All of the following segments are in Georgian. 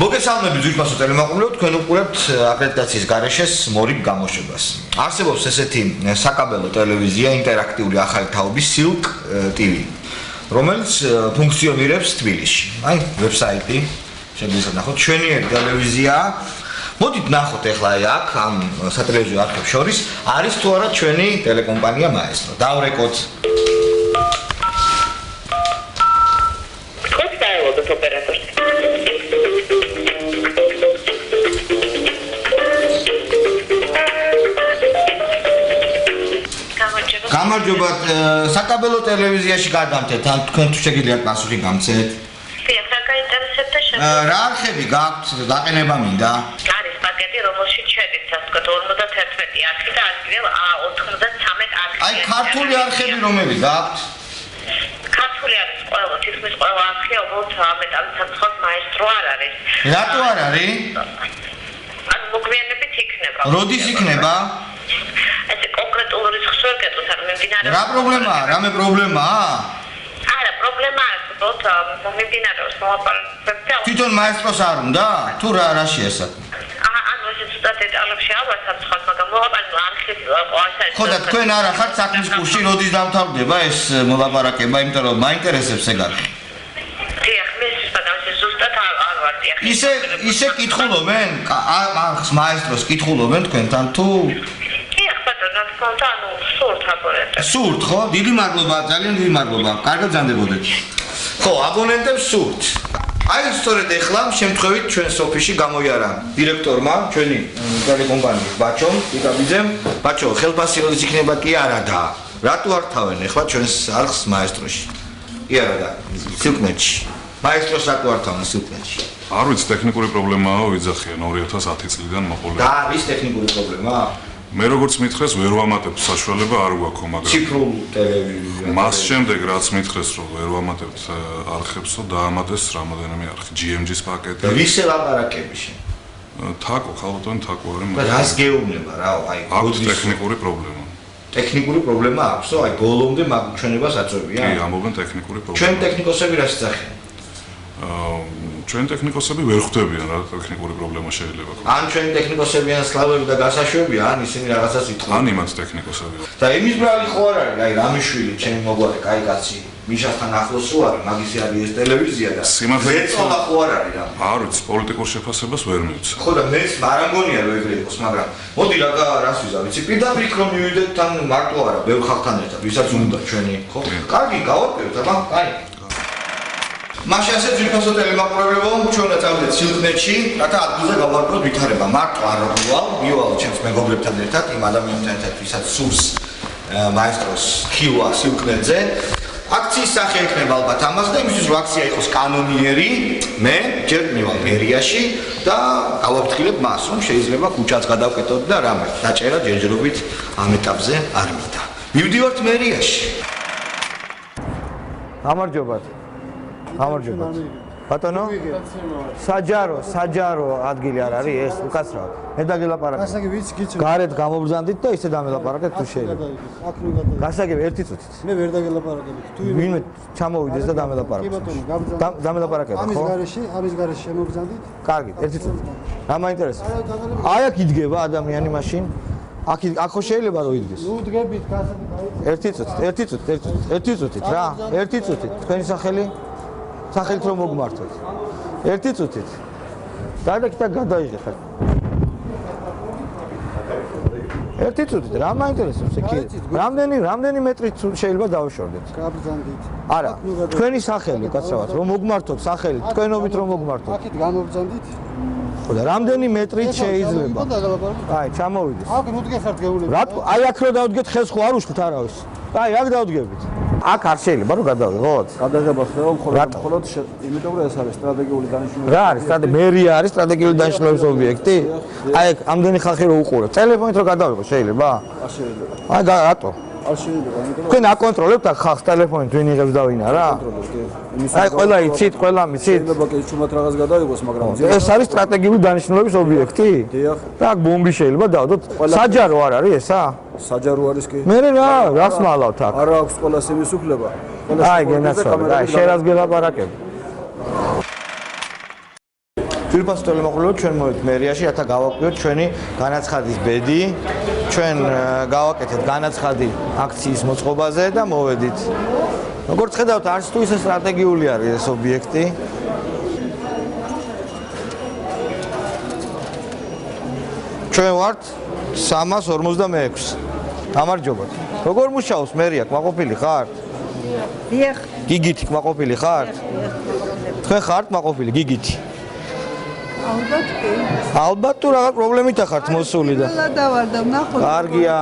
მოგესალმებით ძვირფასო ტელემაყურებლებო, თქვენ უყურებთ აკრედიტაციის გარეშეს მორიგ გამოშვებას. არსებობს ესეთი საკაბელო ტელევიზია ინტერაქტიული ახალი თაობის Silk TV, რომელიც ფუნქციონირებს თბილისში. აი, ვებსაიტი შეგვიძლია ნახოთ, ჩვენიერი ტელევიზია. მოდით ნახოთ ახლა აქ ამ სატელევიზიო არხებს შორის არის თუ არა ჩვენი ტელეკომპანია Maestro. დავრეკოთ. გამარჯობა, საკაბელო ტელევიზიაში გადამთეთ, ან თქვენ თუ შეგიძლიათ პასუხი გამცეთ? რა გაინტერესებდა შენ? რა არხები გაქვთ, დაყენება მინდა? არის პაკეტი, რომელშიც შედის, ასე ვთქვათ, 51 არხი და ადგილ A93 არხი. აი, ქართული არხები რომელი გაქვთ? ქართული არის ყველა, თითქმის ყველა არხი, უბრალოდ ამეტავით საცხოს Maestro არ არის. რატო არ არის? ან მოგვიანებით იქნება. როდის იქნება? ეს კონკრეტული რიცხვს ვერ გეტყვით, არ მიმდინარეობს. რა პრობლემაა? რამე პრობლემაა? არა, პრობლემა არის, უბრალოდ მიმდინარეობს მოლაპარაკებები. თვითონ Maestro-ს არ უნდა? თუ რაშია ეს? ანუ ეს ცოტა დეტალებში ალბათ საცხოს, მაგრამ მოლაპარაკება არხი ყოველთვის. ხო და თქვენ არა ხართ საქმის კურსში, როდის დამთავრდება ეს მოლაპარაკება, იმიტომ რომ მაინტერესებს ეგარ. ისე კითხულობენ? Maestro-ს კითხულობენ თქვენთან თუ? სურთ, ხო? დიდი მადლობა, ძალიან დიდი მადლობა. კარგად გზანდებოდეთ. ხო, აბონენტებს სურთ. აი, სწორედ ეხლა შემთხვევით ჩვენს ოფისში გამოიარა დირექტორმა, ჩვენი ტელეკომპანიის ბაჩომ, იკაბიძემ. ბაჩო, ხელფასილოდის იქნება კი არა და რატო არ თავენ ეხლა ჩვენს არხს Maestro-ში? კი არა და Silk-net-ში. Maestro-ს რატო არ თავენ Silk-net-ში? არ ვიცი, ტექნიკური პრობლემაა, ვიძახიან 2010 წლიდან მოყოლე. და არის ტექნიკური პრობლემა? მე როგორც მითხრეს, ვერ ვამატებ საშუალება არ გვაქვს, მაგრამ ციფრულ ტელევიზია. მას შემდეგ რაც მითხრეს, რომ ვერ ვამატებთ არხებსო, დაამატეს რამოდენიმე არხი, GMG-ს პაკეტი. ვისე ლაპარაკები შენ? თაკო, ხალხთან თაკო არის, და რას გეუბნება რა, აი, აქვს ტექნიკური პრობლემა. ტექნიკური პრობლემა აქვსო, აი, ბოლომდე ჩვენებას აწვევია. კი, ამობენ ტექნიკური პრობლემა. ჩვენ ტექნიკოსები რას იძახიან? ჩვენ ტექნიკოსები ვერ ხვდებიან რა ტექნიკური პრობლემა შეიძლება ქონდეს. ან ჩვენ ტექნიკოსებიან სლავები და გასაშვებია, ან ისინი რაღაცას იტყვიან. ან იმათ ტექნიკოსებია. და იმის ბრალი ხო არ არის, აი, რამიშვილი, ჩემი მოგვარე, კაი კაცი, მიშასთან ახლოს რო არის, მაგისი არის ეს ტელევიზია და ზეწოლა ხო არ არის რა. არ ვიცი, პოლიტიკურ შეფასებას ვერ მივცე. ხო და მეც არ ამგონია რომ ეგრე იყოს, მაგრამ მოდი რას ვიზავ, ვიცი, პირდაპირ იქ რომ მივიდეთ თან მარტო არა, ბევრ ხალხთან ერთად, ვისაც უნდა ჩვენი, ხო? კარგი, გავაკეთოთ, აბა, კაი. მაშინ ასე ძვირფასო ტელემაყურებლებო, ჩვენდა წავიდეთ Silk-net-ში, რათა ადგილზე გავარკვევთ ვითარება. მარტო არ მივალ ჩემს მეგობრებთან ერთად, იმ ადამიანთან ერთად, ვისაც სურს Maestro-ს ხილვა Silk-net-ზე. აქციის სახე იქნება ალბათ ამას და იმისთვის რომ აქცია იყოს კანონიერი, მე ჯერ მივალ მერიაში და გავაფრთხილებ მას, რომ შეიძლება ქუჩაც გადავკეტოთ და რამე დაჭერა ჯერჯერობით ამ ეტაპზე არ მინდა. მივდივართ მერიაში. გამარჯობათ. გამარჯობათ. ბატონო? საჯარო ადგილი არ არის ეს, უკაცრავად. მე დაგელაპარაკე. გასაგები ვიცი გიცნობ. გარეთ გამობრძანდით და ისე დამელაპარაკეთ თუ შეიძლება. აქ რო გადაიქ. გასაგები ერთი წუთით. მე ვერ დაგელაპარაკებით. თუ ვინმე ჩამოვიდეს და დამელაპარაკე. კი ბატონო, გამბრძანდი. დამელაპარაკე ხო? ამის გარეშე შემოგბრძანდით? კარგი, ერთი წუთით. რა მაინტერესებს? აი აქ იდგება ადამიანი მაშინ. აქ ხო შეიძლება რომ იდგეს. ნუ დგებით, გასაგები. ერთი წუთით რა. ერთი წუთით. თქვენი სახელით რომ მოგმართოთ. ერთი წუთით. გადაკეთა გადაიღეთ. ერთი წუთით რა მაინტერესებს ეკი? რამდენი მეტრით შეიძლება დავშორდეთ? გაბრძანდით. არა, თქვენი სახელი, კაცრავად, რომ მოგმართოთ სახელით, თქვენობით რომ მოგმართოთ. აქეთ გამობრძანდით? ხო და რამდენი მეტრით შეიძლება? აი, ჩამოვიდეს. აქ ნუ დგეხართ გეულები. რატო? აი აქ რო დავდგეთ ხელს ხო არ უშხთ არავის. აი, აქ დავდგებით. აქ არ შეიძლება რომ გადავიღოთ, ხო? გადაღებას რომ მხოლოდ იმიტომ რომ ეს არის სტრატეგიული დანიშნულების. რა არის? მერია არის სტრატეგიული დანიშნულების ობიექტი? აი, ამდენი ხალხი რო უყურებს. ტელეფონით რო გადავიღო შეიძლება? არ შეიძლება. აი, რატო? არ შეიძლება, იმიტომ თქვენ აკონტროლებთ აქ ხალხს ტელეფონით ვინ იღებს და ვინ არა? იმის აი ყველა იცით, ყველა მიცით. შეიძლება კი ჩუმად რაღაც გადაიღოს, მაგრამ ეს არის სტრატეგიული დანიშნულების ობიექტი? დიახ. და აქ ბომბი შეიძლება დავდოთ. საჯარო არ არის ესა? საჯარო არის კი. მე რას მალავთ აქ? არა აქვს ყველას იმის უფლება. აი გენაცვალე, აი შენ გელაპარაკებ. Firpas telemoqlulot ჩვენ მოვით მერიაში, რათა გავაკვიროთ ჩვენი განაცხადის ბედი. ჩვენ გავაკეთეთ განაცხადი აქციის მოწყობაზე და მოვედით. როგორც ხედავთ, არც თუ ისე სტრატეგიული არის ეს ობიექტი. ჩვენ ვართ 346. გამარჯობათ. როგორ მუშაობს მერია? კმაყოფილი ხართ? დიახ. გიგითი კმაყოფილი ხართ? თქვენ ხართ კმაყოფილი გიგითი? ალბათ კი. ალბათ თუ რაღაც პრობლემით ხართ მოსული და. დავარ და ვნახოთ. კარგია.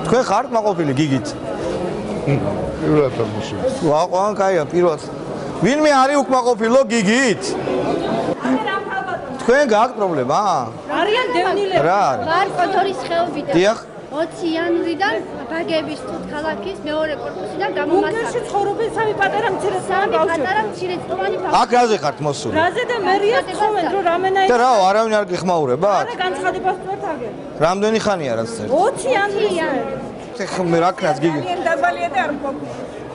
თქვენ ხართ მაყოფილი გიგით? პირველად არ მოსული. ვაყვან კაია პირველად. ვინმე არის უკმაყოფილო გიგით? თქვენ გააქვთ პრობლემა? არიან დევნილები. რა არის? ვარ კონტორის ხეობიდან. დიახ. 20 იანვრიდან ბაგების თუთქალაქის მეორე კორპუსიდან გამომასწავლე. ბუნკერში ცხოვრობენ სამი პატარა მცირე სამი პატარა მცირეწლოვანი ბავშვი. აქ რაზე ხართ მოსული? რაზე და მერია თხოვენ რომ რამენაირ და რა არავინ არ გიხმაურებათ? არა განცხადებას წვერთ აგერ. რამდენი ხანია რაც წერთ? 20 იანვრიდან. მე რა ქნას გიგით? დაბალია და არ მყოფი.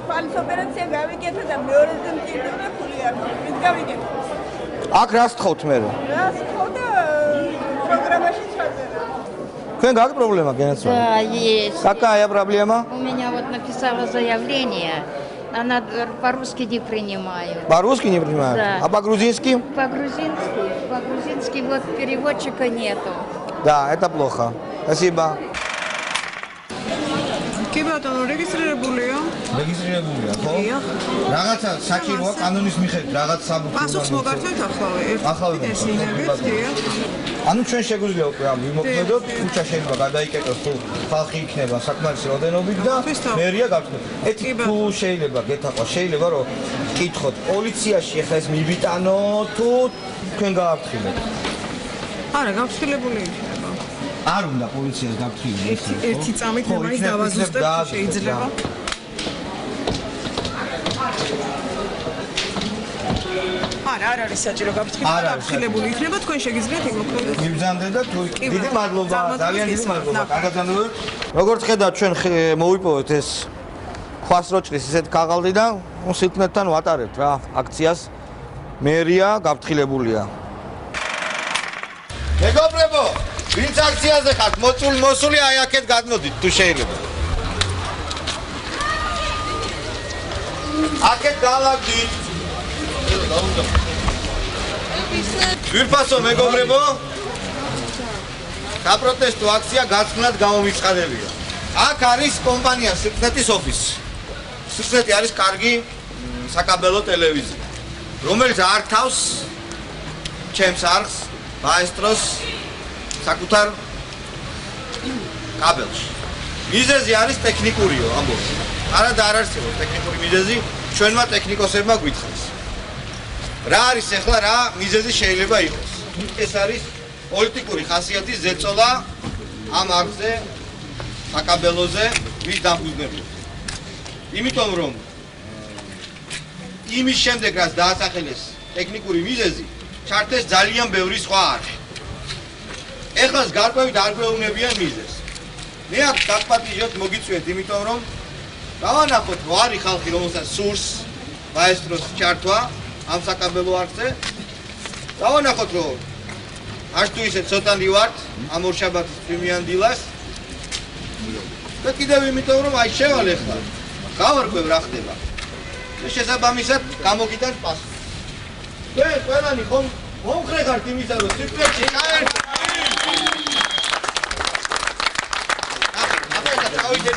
ფალის ოპერაცია გავიგეთო და მეორეზე მჭირდება ფული არ მყოფი. ვით გავიგეთო. აქ რას თხოვთ მე? რას ხო და პროგრამაში ჩაწერა. თქვენ გააქვთ პრობლემა გენაცვალე? Да, есть. Какая проблема? У меня вот написала заявление. Она по-русски не принимает. По-русски не принимают? Да. А по-грузински? По-грузински вот переводчика нету. Да, это плохо. Спасибо. კი ბატონო, რეგისტრირებულია? რეგისტრირებულია, ხო? რაღაცა საჭიროა კანონის მიხედვით, რაღაც საბუთო. პასუხს მოგართვეთ ახლა. ახლა ანუ ჩვენ შეგვიძლია უკვე ამ ვიმოქმედოთ, ქუჩა შეიძლება გადაიკეტოს თუ ხალხი იქნება საკმარისი რაოდენობით და მერია გავხსნათ. თუ შეიძლება გეთაყვა, შეიძლება რომ კითხოთ პოლიციაში ახლა ეს მიბიტანო თუ თქვენ გააფრთხილეთ? არა, გავფრთხილებული იქნება. არ უნდა პოლიციას გაფრთხილდეს ესე. ერთი წამით მე მაინც დავაზუსტებ შეიძლება. არა, არ არის საჭირო გაფრთხილება, გაფრთხილებული იქნება, თქვენ შეგიძლიათ იმოქმედოთ. მიბრძანდე და თუ დიდი მადლობა, ძალიან დიდი მადლობა. კარგად განდევთ. როგორც ხედავთ, ჩვენ მოვიპოვეთ ეს ქვასროჭრის ისეთ ქაღალდი და სიტყვებთან ვატარებთ რა აქციას. მერია გაფრთხილებულია. მეგობრებო, ვინც აქციაზე ხართ, მოსული აი აქეთ გადმოდით თუ შეიძლება. აქეთ გავაგდით. ვირფასო მეგობრებო, საპროტესტო აქცია გაცხრად გამომიწყადებია. აქ არის კომპანია სიკნეტის ოფისი. სიკნეტი არის კარგი საკაბელო ტელევიზია, რომელიც ართავს ჩემს არხს, მაესტროს საკუთარ კაბელში. მიზეზი არის ტექნიკურიო, ამბობ. არა და არ არსებობს ტექნიკური მიზეზი, ჩვენმა ტექნიკოსებმა გვითხრეს. რა არის ახლა რა მიზეზი შეიძლება იყოს? ეს არის პოლიტიკური ხასიათის ზეწოლა ამ არხზე, საკაბელოზე, ვის დამფუძნებლად. იმიტომ რომ იმის შემდეგ რაც დაასახელეს ტექნიკური მიზეზი, ჩართეს ძალიან ბევრი სხვა არხი. ეხლა გარკვევით არ გვეუბნებიან მიზეზს. მე აქ დაგპატიჟოთ მოგიწვიეთ, იმიტომ რომ დავანახოთ ვარი ხალხი, რომელსაც სურს მაესტროს ჩართვა ამ საკაბელო არხზე. დავანახოთ რომ არც თუ ისე ცოტანი ვართ ამ ორ შაბათის წვიმიან დილას. და კიდევ იმიტომ რომ აი შევალე ხარ. გავარკვევ რა ხდება. და შესაბამისად გამოგიტანთ პასუხი. თქვენ ყველანი ხომ მომხრე ხართ იმისა რომ სიკრეტში გაერთო.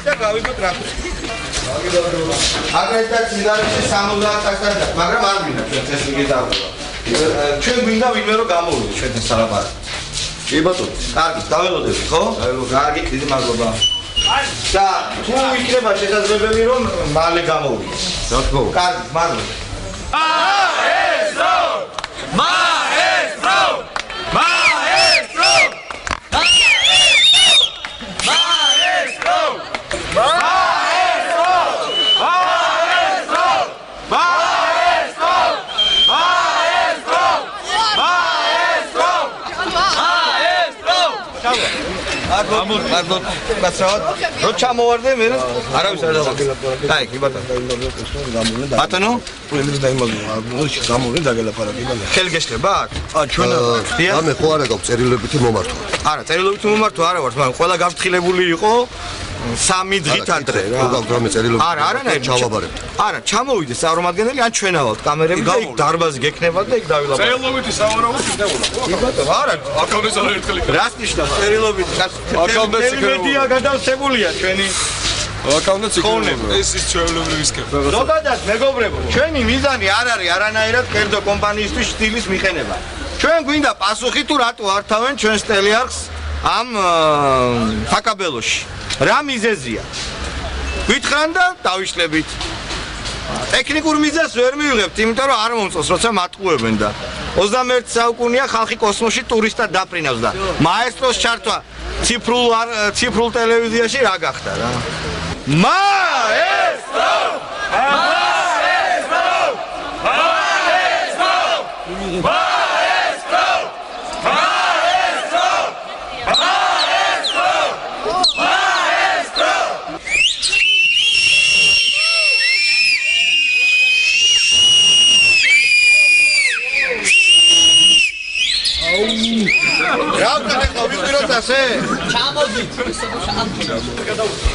და გავიგოთ რა. აგრეთვე ციგარებში 70 წასტანდა, მაგრამ არ მინდა ჩვენ ეს იგი დავდება. ჩვენ გვინდა ვინმე რომ გამოვიდეთ ჩვენთან სალაპარაკად. კი ბატონო. კარგი, დაველოდებით, ხო? კარგი, დიდი მადლობა. და თუ იქნება შესაძლებელი რომ მალე გამოვიდეთ. რა თქმა უნდა. კარგი, მადლობა. მაესტრო! მაესტრო! მაესტრო! მაესტრო! მადლობ კაცრავად რო ჩამოვარდე მე არავის არ დავაკეთე აი კი ბატონო პრემიერს დაიმალულა გამოვლენ დაგელაპარაკე ხელი გეშლება აქ ჩვენ ამე ხო არა გაქვს წერილობითი მომართვა არა წერილობითი მომართვა არა ვარ მაგრამ ყველა გაფრთხილებული იყო 3 დღით ადრე რა ხო გაქვს რამე წერილობითი არა არანაირი ჩავაბარებთ არა ჩამოვიდეს წარმომადგენელი ან ჩვენავალთ კამერები და იქ დარბაზი გექნებათ და იქ დავილაპარაკოთ წერილობითი სავარაუდო იქნებოდა კი ბატონო არა აკაუნტის არ ერთხელ იქნება რას ნიშნავს წერილობითი მედია გადავსებულია ჩვენი აკაუნტის იქნება ეს ის ჩვეულებრივი სქემა ზოგადად მეგობრებო ჩვენი მიზანი არ არის არანაირად კერძო კომპანიისთვის სტილის მიყენება ჩვენ გვინდა პასუხი თუ რატო ართავენ ჩვენს ტელეარხს ამ საკაბელოში რა მიზეზია გვითხრან და დავიშლებით ტექნიკურ მიზეზს ვერ მივიღებთ იმიტომ რომ არ მომწონს როცა მატყუებენ და 21 საუკუნეა ხალხი კოსმოსში ტურისტად დაფრინავს და მაესტროს ჩართვა ციფრულ ტელევიზიაში რა გახდა რა მაესტრო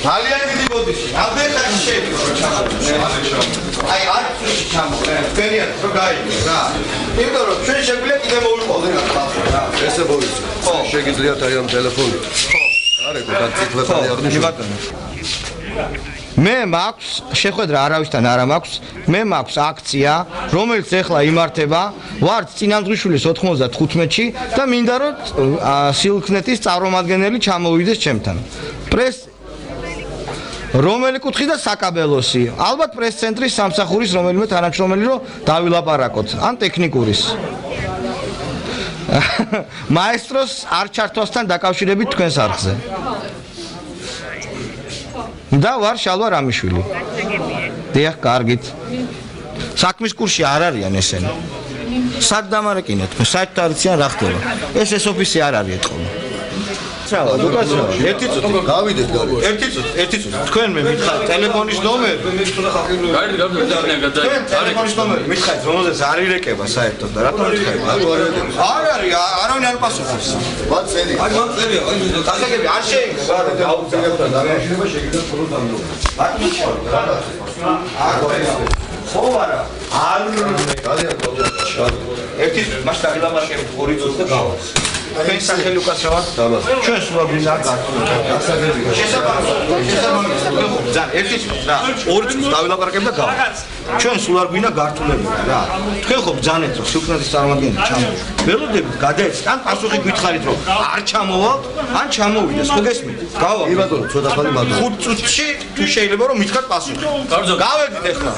ძალიან დიდი ბოდიში. აბეთაში შეიძლება. აი არ წუთი ჩამოვიდე. ფერიად რო გაიგე რა. იმიტომ რომ ჩვენ შეგვიძლია კიდე მოვიყოლდე რა ხალხი რა. ესე მოვიცი შეგიძლიათ აი ამ ტელეფონით ხო არა გაციფლებანი აღნიშნული მე მაქვს შეხვედრა არავისთან არ მაქვს მე მაქვს აქცია რომელიც ახლა იმართება ვარ წინამძღვრიშვილის 95-ში და მინდა რომ სილქნეთის წარმომადგენელი ჩამოვიდეს ჩემთან პრეს რომელი კუთხი და საკაბელოსი ალბათ პრეს-ცენტრის სამსახურის რომელიმე თანამშრომელი რომ დავილაპარაკოთ ან ტექნიკურის მაესტროს არ ჩართვასთან დაკავშირებით თქვენს არხზე და ვარ შალვა რამიშვილი. დიახ, კარგით. საქმის კურსში არ არიან ესენი. სად დამარეკინეთ? საერთოდ არ იციან რა ხდება. ეს ოფისი არ არის ეთქო. რავა, დუკაცრავ. ერთი წუთი. გავიდეთ გარე. ერთი წუთი. თქვენ მე მითხარით ტელეფონის ნომერი. ტელეფონის ნომერი. მითხარით, რომელზეც არ ირეკება საერთოდ და რატომ მითხარით? არ არის, არავინ არ პასუხობს. მათ წელი. აი მათ წერია, აი დასაგები არ შეიძლება. არა, დაუძინებთ და დამეშინება შეგიძლიათ ხოლმე დამნო. ბატონო შევიდა რა გასა. ხო არა. არ ძალიან გოძა. ერთი მას დაგილაპარაკებით 2 წუთი და გავალ. თქვენ სახელი უკაცრავად დამას. ჩვენ სულ გვინდა გართულება. შესაბამისად, ძალიან ერთი წუთი რა. 2 წუთი დავილაპარაკებ და გავალ. ჩვენ სულ არ გვინდა გართულება რა. თქვენ ხო ბძანეთ რომ სილქნეთის წარმომადგენელი ჩამოვიდეს. ველოდებით გადაეცით ან პასუხი გითხარით რომ არ ჩამოვალთ, ან ჩამოვიდეს. ხო გესმით? გავალ. კი ბატონო, ცოტა ხანი ბატონო. 5 წუთში თუ შეიძლება რომ მითხრათ პასუხი. გავედით ახლა.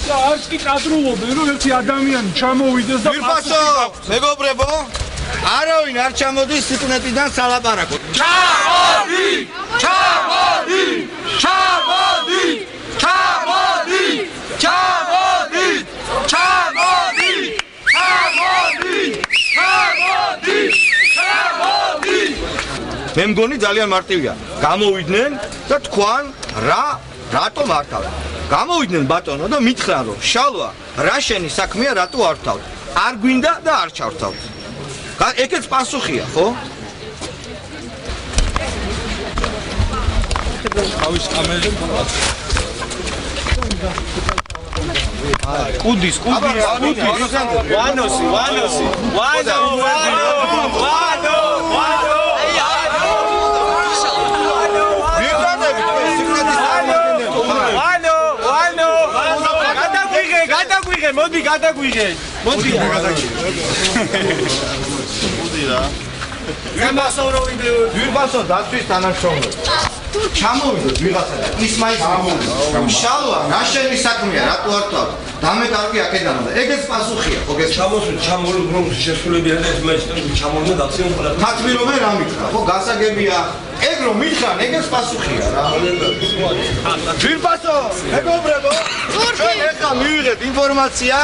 და არც კი კადრულობენ რომ ერთი ადამიანი ჩამოვიდეს და ვირფასო, მეგობრებო, არავინ არ ჩამოდის სიკნეტიდან სალაპარაკოთ. ჩამოდი! ჩამოდი! ჩამოდი! ჩამოდი! ჩამოდი! ჩამოდი! ჩამოდი! ჩამოდი! ჩამოდი! მე მგონი ძალიან მარტივია. გამოვიდნენ და თქვან რატო მართავთ? გამოვიდნენ ბატონო და მითხრან რომ შალვა რა შენი საქმეა რატო არ თავთ? არ გვინდა და არ ჩავთავთ. ეგეც პასუხია, ხო? თავის კამერაზე კუდის მოდი გადაგვიღე. მოდი რა. ვირბასო დაცვის თანამშრომელი. ჩამოვიდოთ ვიღაცა და ის მაინც შალვა რა შენი საქმეა რატო არ თქვა დამეკარგი აქედან და ეგეც პასუხია ხო გეს ჩამოვლო რომ შესრულებია და ეს მეჩნები ჩამოვლო დაქციონ ყველა თათბირობენ რა მითხრა ხო გასაგებია ეგ რომ მითხრან ეგეც პასუხია რა ჯილბასო მეგობრებო ჩვენ ეხლა მივიღეთ ინფორმაცია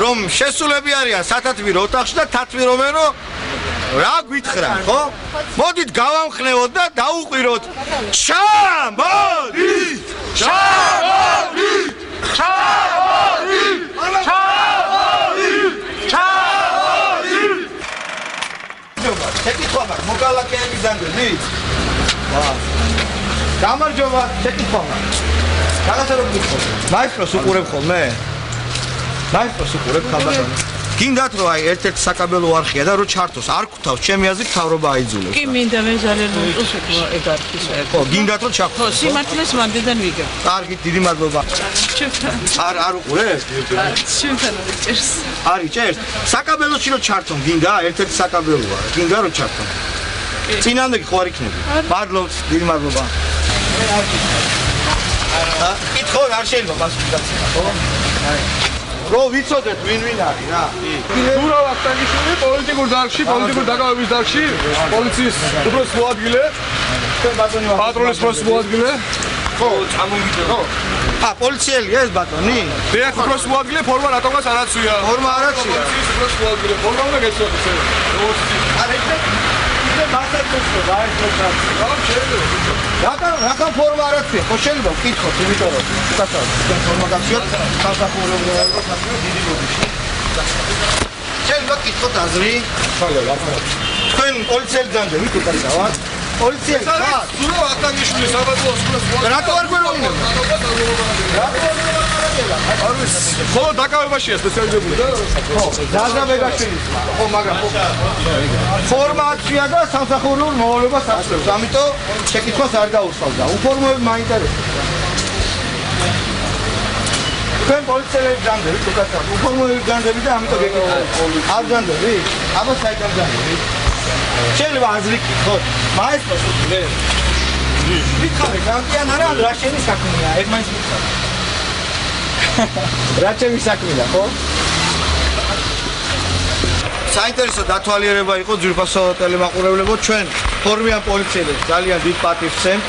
რომ შესულები არიან სათათბირო ოთახში და თათბირობენ რომ რა გვითხრან ხო მოდით გავამხნევოთ და დაუყვიროთ ჩამოდით ჩამოდით ჩამოდით ჩამოდით ჩამოდით შეკითხვა მაქვს მოგალაკეებიდან მით გამარჯობა შეკითხვა მაქვს რაღაცა რომ გითხოთ მაესტროს უყურებ ხოლმე მაესტროს უყურებ ხალხს გინდათ რომ აი ერთ-ერთი საკაბელო არხია და რო ჩართოს არ გვთავს ჩემი აზრით თავრობა აიძულებს კი მინდა მე ძალიან უწუხო ეგ არქის ხო გინდათ რომ ჩახო სიმართლეს მანდედან ვიგებ კარგი დიდი მადლობა ჩემთან არ უყურებ ჩემთან წერს არის წერს საკაბელოში რო ჩართონ გინდა ერთ-ერთი საკაბელოა გინდა რომ ჩართონ წინანდ ხო არ იქნება მადლობს დიდი მადლობა კითხო არ შეიძლება პასუხი გაცემა ხო რო ვიცოდეთ ვინ არის რა დურა ვახტანგიშვილი პოლიტიკურ დარგში პოლიტიკურ დაკავების დარგში პოლიციის უფროს მოადგილე პატრონის უფროს მოადგილე ხო წამოვიდე ხო პოლიციელია ეს ბატონი დიახ უფროს მოადგილე ფორმა რატომაც არ აცვია ფორმა არ აცვია პოლიციის უფროს მოადგილე ფორმა უნდა გეცოდეთ არა ეს მასაკოსო რა ფორმა არ აცვია ხო შეიძლება ვკითხოთ იმიტომ რომ უკაცრავ ფორმა გაქციოთ სამსახურებრივი დიდი ბოდიში შეიძლება ვკითხოთ აზრი თქვენ პოლიციელი ძანჯებით უკაცრავად პოლიციელი ხარ დურა ვახტანგიშვილი საბადოოს უფროს რატო არ გვეროინებ ხო დაკავებაშია სპეციალიზებული და ხო ზაზა ბეგაშვილი ხო მაგრამ ფორმა აცვია და სამსახურეურ მოვალეობას აღწევს ამიტომ შეკითხვას არ დაუსწავდა უფორმოები მაინტერესებს თქვენ პოლიციელები ძანდებით უკაცრავად უფორმოები ძანდებით და ამიტომ გეკითხავთ არ ძანდებით აბა საიდან ძანდებით შეიძლება აზრი გკითხოთ მაესტროს უყურე ვიქარე გამკიან არა რა შენი საქმეა ეგ მაინც ვიქარე რა ჩემი საქმეა ხო საინტერესო დათვალიერება იყო ძვირფასო ტელემაყურებლებო ჩვენ ფორმიან პოლიციელებს ძალიან დიდ პატივს ვცემთ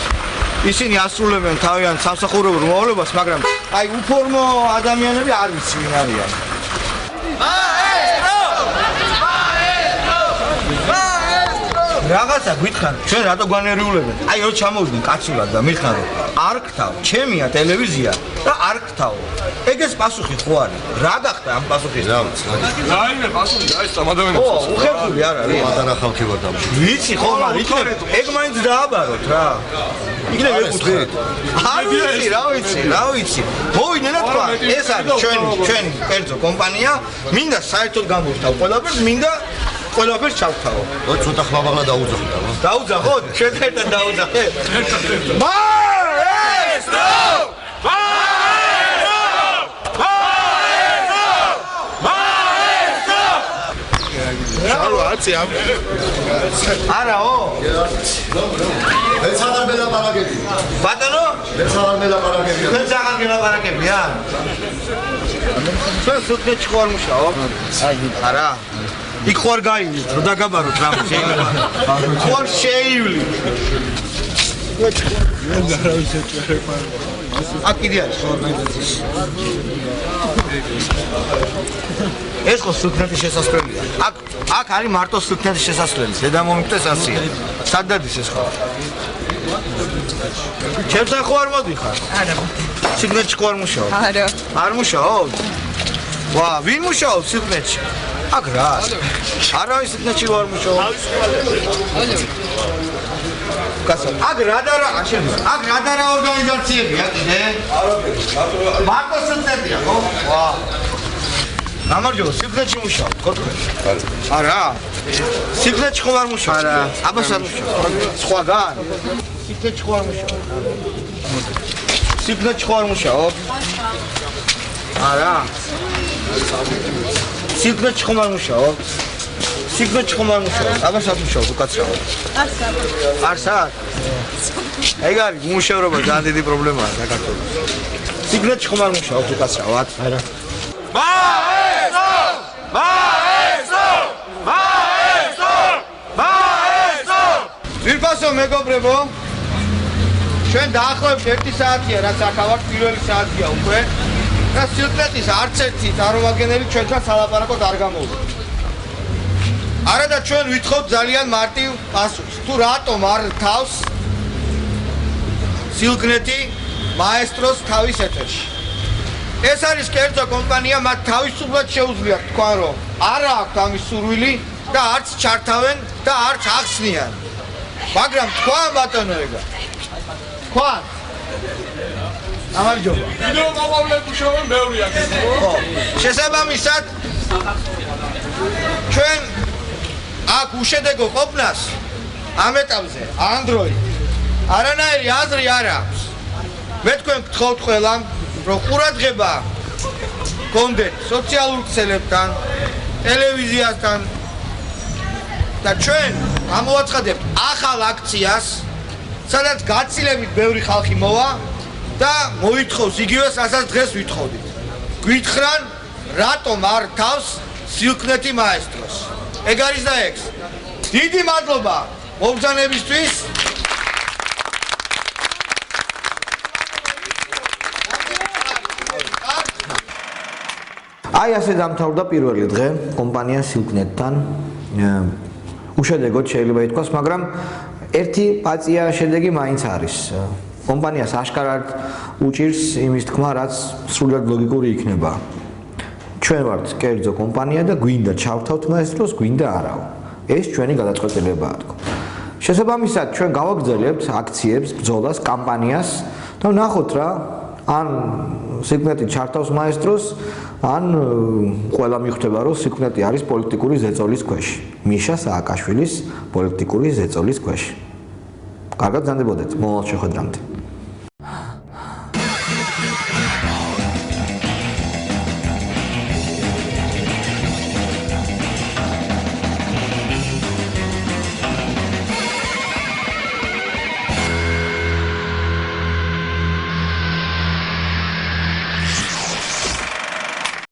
ისინი ასრულებენ თავიანთ სამსახურებრივ მოვალეობას მაგრამ აი უფორმო ადამიანები არ ვიცი ვინ არიან რაღაცა გითხარ ჩვენ რატო გვანერიულებენ აი რო ჩამოვიდნენ კაცურად და მიხარ არ გთავ ჩემია ტელევიზია და არ გთავ ეგეც პასუხი ხო არის რა გახდა ამ პასუხის რაიმე პასუხი აი სამადავენ ხო უხერხული არ არის მადანა ხალხი ვარ და ვიცი ხო მაგრამ იქნებ ეგ მაინც დააბაროთ რა იქნებ ეკუთვნით არ ვიცი რა ვიცი მოვიდნენ და თქვა ეს არის ჩვენი კერძო კომპანია მინდა საერთოდ გამოვთავ ყველაფერს მინდა ყველაფერს ჩავთავო. ცოტა ხმაბაღლა დაუძახოთ. დაუძახოთ? ჩვენ ერთად დაუძახეთ. მაესტრო! აცი ამ არაო? ეს აღარ მელაპარაკები. ბატონო? ეს აღარ მელაპარაკებია. ეს აღარ მელაპარაკებია? ჩვენ სულ ხوار მუშაობ. აი, არა. იქ ხوار გაივლით, რომ დაგაბაროთ რამ შეიძლება. ხوار შეივლით. აქ კიდე არის ორგანიზაციაში. ეს ხო სულთნეთის შესასვლელია. აქ არის მარტო სულთნეთის შესასვლელი. დედამომიწეს ასია. სად დადის ეს ხო? ჩემთან ხო არ მოდიხარ? არა. სულთნეთში ხო არ მუშაობ? არა. არ მუშაობ? ვა, ვინ მუშაობს სულთნეთში? აქ რა? არავის სულთნეთში არ მუშაობ. კაცო, აქ რადარა ორგანიზაციებია კიდე? მარტო სულთნეთია, ხო? ვა. გამარჯობა, სულთნეთში მუშაობ, ხო თქვენ? არა. სულთნეთში ხო არ მუშაობ? არა. აბა სად მუშაობ? სხვაგან? სულთნეთში ხო არ მუშაობ? სულთნეთში ხო არ მუშაობ? არა. სულთნეთში ხო არ მუშაობ? სიგნეთში ხომ არ მუშაობს? აბა სად მუშაობს უკაცრავად? არც აქვს. ეგ არის უმუშევრობა ძალიან დიდი პრობლემაა საქართველოს. სიგნეთში ხომ არ მუშაობს უკაცრავად? არა. ძვირფასო მეგობრებო, ჩვენ დაახლოებით 1 საათია რაც აქ ავართ, პირველი საათია უკვე. და სილკნეტის არც ერთი წარმომადგენელი ჩვენთან სალაპარაკოდ არ გამოვიდა. არადა ჩვენ ვითხოვთ ძალიან მარტივ პასუხს. თუ რატომ არ თავს სილკნეტი მაესტროს თავის ეთერში? ეს არის კერძო კომპანია, მათ თავისუფლად შეუძლიათ თქვან, რომ არ აქვთ ამის სურვილი და არც ჩართავენ და არც ახსნიან. მაგრამ თქვენ ბატონო ეგა. თქვენ ამარჯობა. ვიდეო მოყავლები შევენ ბევრი აქ. ხო. შესაბამისად ჩვენ აქ უშედეგო ყოფნას ამ ეტაპზე Android არანაირი აზრი არ აქვს. მე თქვენ გთხოვთ ყველამ, რომ ყურადღება გქონდეთ სოციალურ ქსელებთან, ტელევიზიასთან და ჩვენ ამოვაცხადებთ ახალ აქციას, სადაც გაცილებით ბევრი ხალხი მოვა და მოითხოვს იგივეს, რასაც დღეს ვითხოვდით. გვითხრან, რატომ არ თავს სილკნეტი მაესტროს. ეგ არის და ეგ. დიდი მადლობა მობრძანებისთვის. აი ასე დამთავრდა პირველი დღე კომპანია სილკნეტთან. უშედეგოდ შეიძლება ითქვას, მაგრამ ერთი პაწია შედეგი მაინც არის. კომპანიას აშკარად უჭირს იმის თქმა, რაც სრულად ლოგიკური იქნება. ჩვენ ვართ კერძო კომპანია და გვინდა ჩავთავთ მაესტროს, გვინდა არაო. ეს ჩვენი გადაწყვეტილებაა თქო. შესაბამისად, ჩვენ გავაგრძელებთ აქციებს, ბრძოლას, კამპანიას და ვნახოთ რა, ან სილკნეტი ჩართავს მაესტროს, ან ყველა მიხვდება, რომ სილკნეტი არის პოლიტიკური ზეწოლის ქვეშ. მიშა სააკაშვილის პოლიტიკური ზეწოლის ქვეშ. კარგად გრძანდებოდეთ, მომავალ შეხვედრამდე.